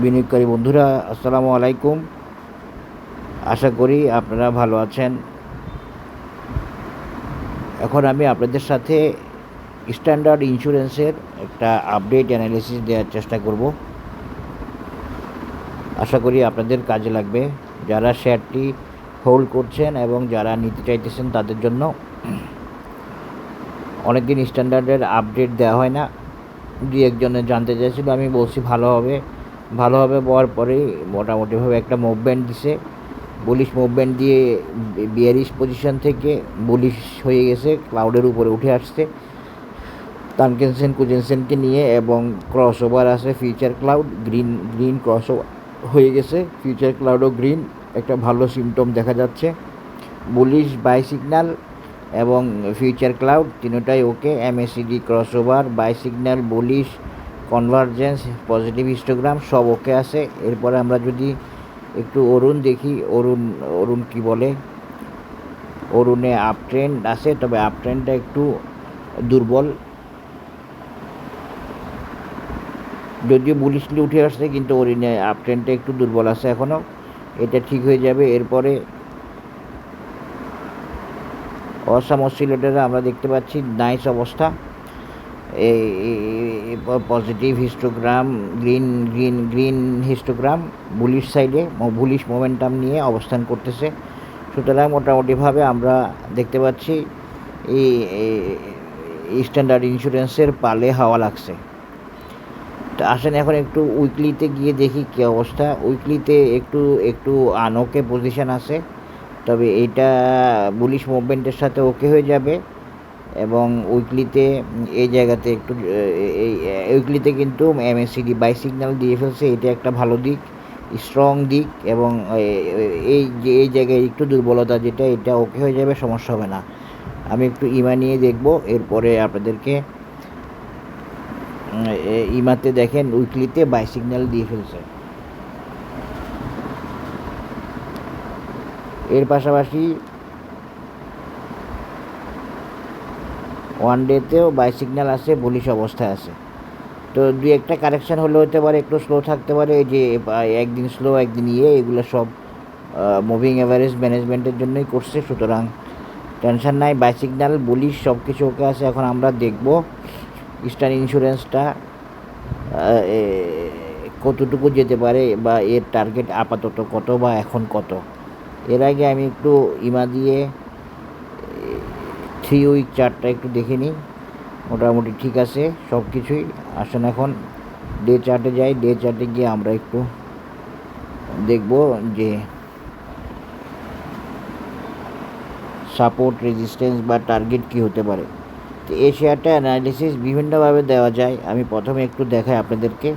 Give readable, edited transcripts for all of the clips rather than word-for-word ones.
বিনিয়োগকারী বন্ধুরা, আসসালামু আলাইকুম। আশা করি আপনারা ভালো আছেন। এখন আমি আপনাদের সাথে স্ট্যান্ডার্ড ইন্স্যুরেন্সের একটা আপডেট অ্যানালিসিস দেওয়ার চেষ্টা করব। আশা করি আপনাদের কাজে লাগবে। যারা শেয়ারটি হোল্ড করছেন এবং যারা নিতে চাইতেছেন তাদের জন্য। অনেকদিন স্ট্যান্ডার্ডের আপডেট দেওয়া হয় না, দুই একজনের জানতে চাইছিল, আমি বলছি ভালোভাবে বলার পরেই মোটামুটিভাবে একটা মুভমেন্ট দিছে। বুলিশ মুভমেন্ট দিয়ে বিয়ারিশ পজিশন থেকে বুলিশ হয়ে গেছে, ক্লাউডের উপরে উঠে আসছে তানকেনসেন কুজেনসেনকে নিয়ে, এবং ক্রস ওভার আছে ফিউচার ক্লাউড গ্রিন ক্রস হয়ে গেছে। ফিউচার ক্লাউডও গ্রিন, একটা ভালো সিমটম দেখা যাচ্ছে। বুলিশ বাই সিগন্যাল এবং ফিউচার ক্লাউড তিনটাই okay. MACD cross over, buy signal, bullish, convergence, positive histogram সব ওকে আছে। এরপরে আমরা যদি একটু অরুণ দেখি, অরুণ কি বলে। অরুণে আপ ট্রেন্ড আছে, তবে আপ ট্রেন্ডটা একটু দুর্বল, যদিও বুলিশলি উঠে আসছে, কিন্তু অরুণে আপ ট্রেন্ডটা একটু দুর্বল আছে এখনও। এটা ঠিক হয়ে যাবে। এরপরে অসাম অসিলেটরে আমরা দেখতে পাচ্ছি নাইস অবস্থা। এই positive histogram, green histogram bullish সাইডে, বুলিশ মোমেন্টাম নিয়ে অবস্থান করতেছে। সুতরাং মোটামুটিভাবে আমরা দেখতে পাচ্ছি এই স্ট্যান্ডার্ড ইন্স্যুরেন্সের পালে হাওয়া লাগছে। তো আসেন এখন একটু উইকলিতে গিয়ে দেখি কী অবস্থা। উইকলিতে একটু আনওকে পজিশন আছে, তবে এইটা বুলিশ মুভমেন্টের সাথে ওকে হয়ে যাবে। এবং উইকলিতে এই জায়গাতে একটু উইকলিতে কিন্তু এমএসিডি বাই সিগন্যাল দিয়ে ফেলছে, এটা একটা ভালো দিক, স্ট্রং দিক। এবং এই জায়গায় একটু দুর্বলতা যেটা, এটা ওকে হয়ে যাবে, সমস্যা হবে না। আমি একটু ইমা নিয়ে দেখব, এরপরে আপনাদেরকে। ইমাতে দেখেন উইকলিতে বাই সিগন্যাল দিয়ে ফেলছে। এর পাশাপাশি ওয়ান ডেতেও বাই সিগন্যাল আছে, বুলিশ অবস্থায় আছে। তো দুই একটা কারেকশান হলে হতে পারে, একটু স্লো থাকতে পারে। এই যে একদিন স্লো একদিন এগুলো সব মুভিং অ্যাভারেজ ম্যানেজমেন্টের জন্যই করছে, সুতরাং টেনশন নাই। বাই সিগন্যাল, বুলিশ সব কিছু ওকে আছে। এখন আমরা দেখব ইস্টার্ন ইন্স্যুরেন্সটা কতটুকু যেতে পারে, বা এর টার্গেট আপাতত কত, বা এখন কত। এর আগে আমি একটু ইমা দিয়ে 3 উইক চার্টটা একটু দেখে নিই। মোটামুটি ঠিক আছে সব কিছুই। আসেন এখন ডে চার্টে যাই। ডে চার্টে গিয়ে আমরা একটু দেখব যে সাপোর্ট, রেজিস্ট্যান্স বা টার্গেট কী হতে পারে। তো এই শেয়ারটা অ্যানালিসিস বিভিন্নভাবে দেওয়া যায়। আমি প্রথমে একটু দেখাই আপনাদেরকে।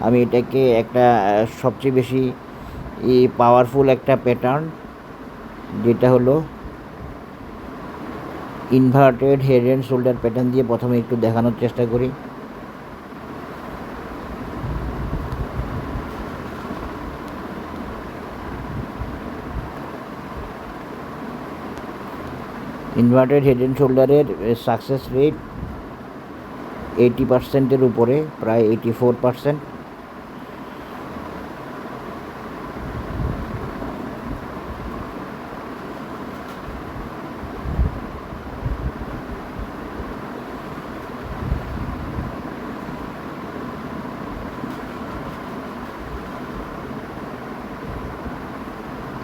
আমি এটাকে একটা সবচেয়ে বেশি পাওয়ারফুল একটা প্যাটার্ন, যেটা হলো inverted head and shoulder pattern দিয়ে প্রথমে একটু দেখানোর চেষ্টা করি। ইনভার্টেড হেড অ্যান্ড শোল্ডারের সাকসেস রেট 80%-এর উপরে, প্রায় 84%।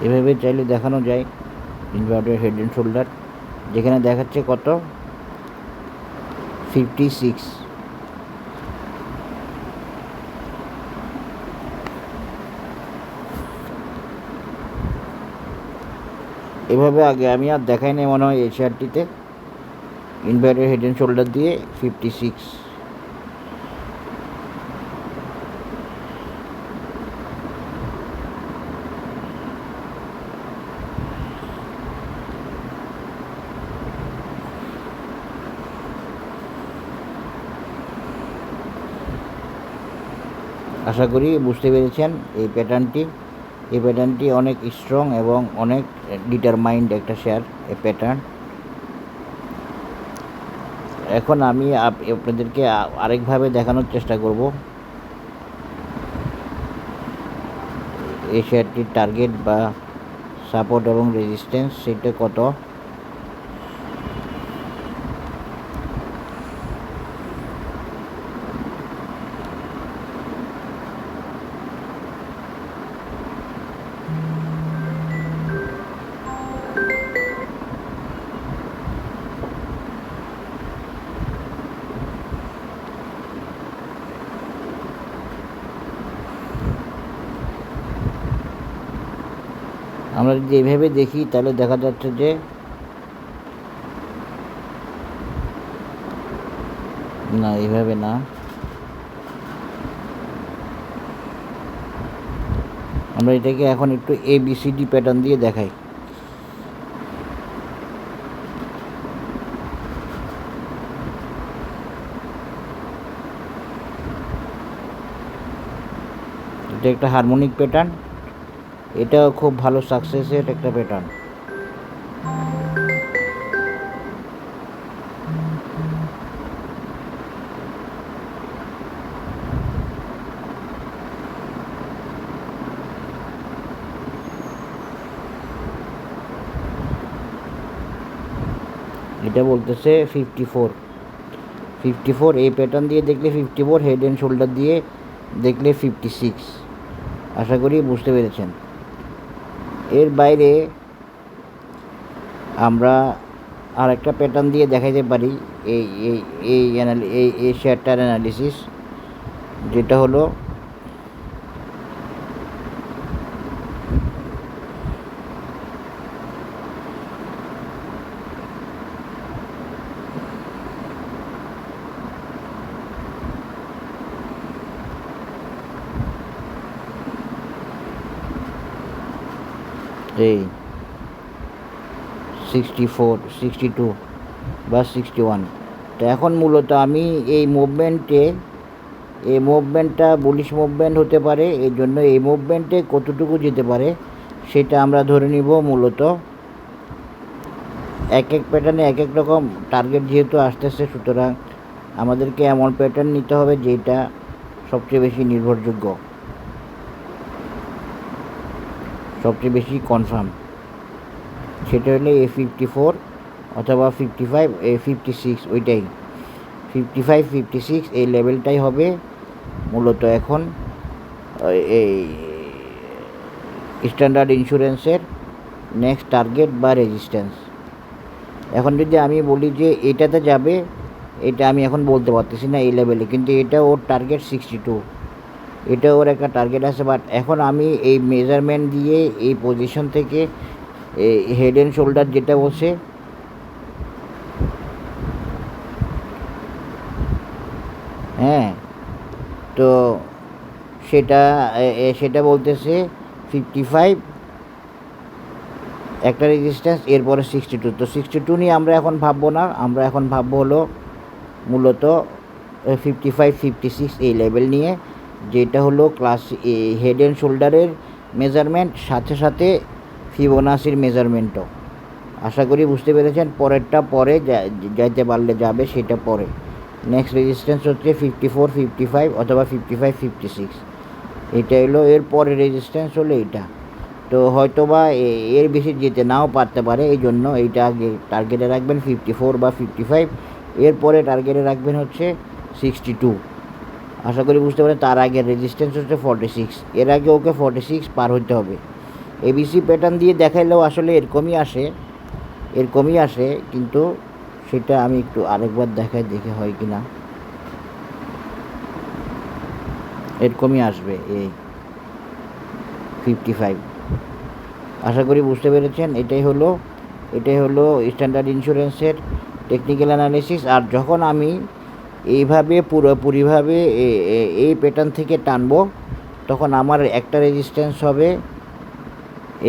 এভাবে চাইলে দেখানো যায় ইনভার্টেড হেড অ্যান্ড শোল্ডার, যেখানে দেখাচ্ছে কত 56। এভাবে আগে আমি আর দেখাই নাই মনে হয় এই শেয়ারটিতে। ইনভার্টেড হেড অ্যান্ড শোল্ডার দিয়ে 56। আশা করি বুঝতে পেরেছেন এই প্যাটার্নটি অনেক স্ট্রং এবং অনেক ডিটারমাইন্ড একটা শেয়ার, এই প্যাটার্ন। এখন আমি আপনাদেরকে আরেকভাবে দেখানোর চেষ্টা করব। এই শেয়ারটির টার্গেট বা সাপোর্ট এবং রেজিস্ট্যান্স সেটা কত। আমরা যদি এভাবে দেখি তাহলে দেখা যাচ্ছে যে না, এইভাবে না, আমরা এটাকে এখন একটু ABCD প্যাটার্ন দিয়ে দেখাই। এটা একটা হারমোনিক প্যাটার্ন, এটাও খুব ভালো সাকসেসের একটা প্যাটার্ন। এটা বলতেছে 54 এই প্যাটার্ন দিয়ে দেখলে 54, হেড অ্যান্ড শোল্ডার দিয়ে দেখলে 56। আশা করি বুঝতে পেরেছেন। এর বাইরে আমরা আর একটা প্যাটার্ন দিয়ে দেখাইতে পারি এই এই এই এই শেয়ারটার অ্যানালিসিস, যেটা হলো এই 64, 62 বা 61। তো এখন মূলত আমি এই মুভমেন্টটা বুলিশ মুভমেন্ট হতে পারে, এই জন্য এই মুভমেন্টে কতটুকু যেতে পারে সেটা আমরা ধরে নিব। মূলত এক এক প্যাটার্নে এক এক রকম টার্গেট যেহেতু আসতেছে, সুতরাং আমাদেরকে এমন প্যাটার্ন নিতে হবে যেটা সবচেয়ে বেশি নির্ভরযোগ্য, সবচেয়ে বেশি কনফার্ম। সেটা হলে A54 অথবা 55, A56, ওইটাই 55, 56 এই লেভেলটাই হবে মূলত এখন এই স্ট্যান্ডার্ড ইন্স্যুরেন্সের নেক্সট টার্গেট বা রেজিস্ট্যান্স। এখন যদি আমি বলি যে এটাতে যাবে, এটা আমি এখন বলতে পারতেছি না এই লেভেলে, কিন্তু এটা ওর টার্গেট 62, এটা ওর একটা টার্গেট আছে। বাট এখন আমি এই মেজারমেন্ট দিয়ে এই পজিশন থেকে হেড অ্যান্ড শোল্ডার যেটা বসে, হ্যাঁ, তো সেটা বলতেছে 55 একটা রেজিস্ট্যান্স, এরপরে 62। তো 62 নিয়ে আমরা এখন ভাববো না, আমরা এখন ভাববো হলো মূলত 55, 56 এই লেভেল নিয়ে, যেটা হলো ক্লাস হেড অ্যান্ড শোল্ডারের মেজারমেন্ট, সাথে সাথে ফিবোনাসির মেজারমেন্টও। আশা করি বুঝতে পেরেছেন। পরেরটা পরে যাইতে পারলে যাবে, সেটা পরে। নেক্সট রেজিস্ট্যান্স হচ্ছে 54, 55 অথবা 55, 56, এটা হলো এর পরে রেজিস্ট্যান্স হলো এইটা। তো হয়তো বা এর বেশি যেতে নাও পারতে পারে, এই জন্য এইটা আগে টার্গেটে রাখবেন 54 বা 55, এরপরে টার্গেটে রাখবেন হচ্ছে 62। আশা করি বুঝতে পারেন। তার আগে রেজিস্ট্যান্স হচ্ছে 46, এর আগে ওকে 46 পার হতে হবে। ABC প্যাটার্ন দিয়ে দেখাইলেও আসলে এরকমই আসে, কিন্তু সেটা আমি একটু আরেকবার দেখে হয় কি না। এরকমই আসবে এই 55। আশা করি বুঝতে পেরেছেন। এটাই হলো স্ট্যান্ডার্ড ইন্স্যুরেন্সের টেকনিক্যাল অ্যানালিসিস। আর যখন আমি এইভাবে পুরোপুরিভাবে এই প্যাটার্ন থেকে টানবো, তখন আমার একটা রেজিস্ট্যান্স হবে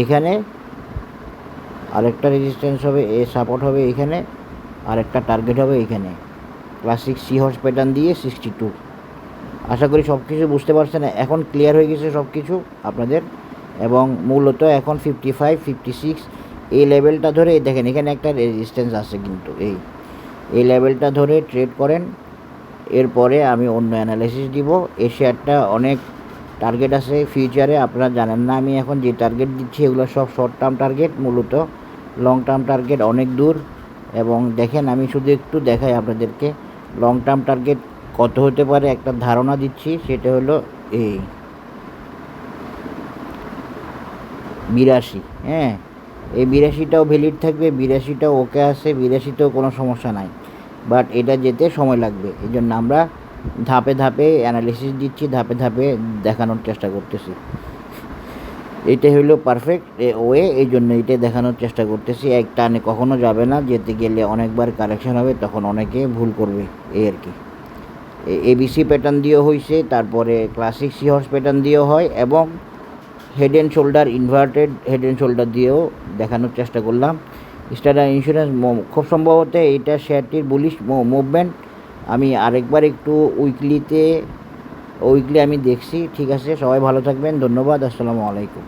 এখানে, আরেকটা রেজিস্ট্যান্স হবে, সাপোর্ট হবে এখানে, আর একটা টার্গেট হবে এখানে। ক্লাসিক সি হর্স প্যাটার্ন দিয়ে 62। আশা করি সব কিছু বুঝতে পারছেন, এখন ক্লিয়ার হয়ে গেছে সব কিছু আপনাদের। এবং মূলত এখন 55, 56 এই লেভেলটা ধরে দেখেন, এখানে একটা রেজিস্ট্যান্স আছে, কিন্তু এই লেভেলটা ধরে ট্রেড করেন। এরপরে আমি অন্য অ্যানালাইসিস দিব। এই শেয়ারটা অনেক টার্গেট আছে ফিউচারে, আপনারা জানেন না আমি এখন যে টার্গেট দিচ্ছি এগুলো সব শর্ট টার্ম টার্গেট, মূলত লং টার্ম টার্গেট অনেক দূর। এবং দেখেন আমি শুধু একটু দেখাই আপনাদেরকে লং টার্ম টার্গেট কত হতে পারে, একটা ধারণা দিচ্ছি। সেটা হলো এই 82, হ্যাঁ এই 82টাও ভ্যালিড থাকবে, 82টাও ওকে আছে, 82তেও কোনো সমস্যা নাই, বাট এটা যেতে সময় লাগবে। এই জন্য আমরা ধাপে ধাপে অ্যানালিসিস দিচ্ছি, ধাপে ধাপে দেখানোর চেষ্টা করতেছি। এটাই হলো পারফেক্ট ওয়ে, এই জন্য এটাই দেখানোর চেষ্টা করতেছি। এক টানে কখনো যাবে না, যেতে গেলে অনেকবার কারেকশন হবে, তখন অনেকে ভুল করবে, এই আর কি। এবিসি প্যাটার্ন দিয়েও হয়েছে, তারপরে ক্লাসিক সি হর্স প্যাটার্ন দিয়েও হয়, এবং head and shoulder inverted head and shoulder দিয়েও দেখানোর চেষ্টা করলাম। স্টার ইন্স্যুরেন্স খুব সম্ভবত এইটা শেয়ারটির বুলিশ মুভমেন্ট। আমি আরেকবার একটু উইকলি আমি দেখছি। ঠিক আছে, সবাই ভালো থাকবেন, ধন্যবাদ, আসসালামু আলাইকুম।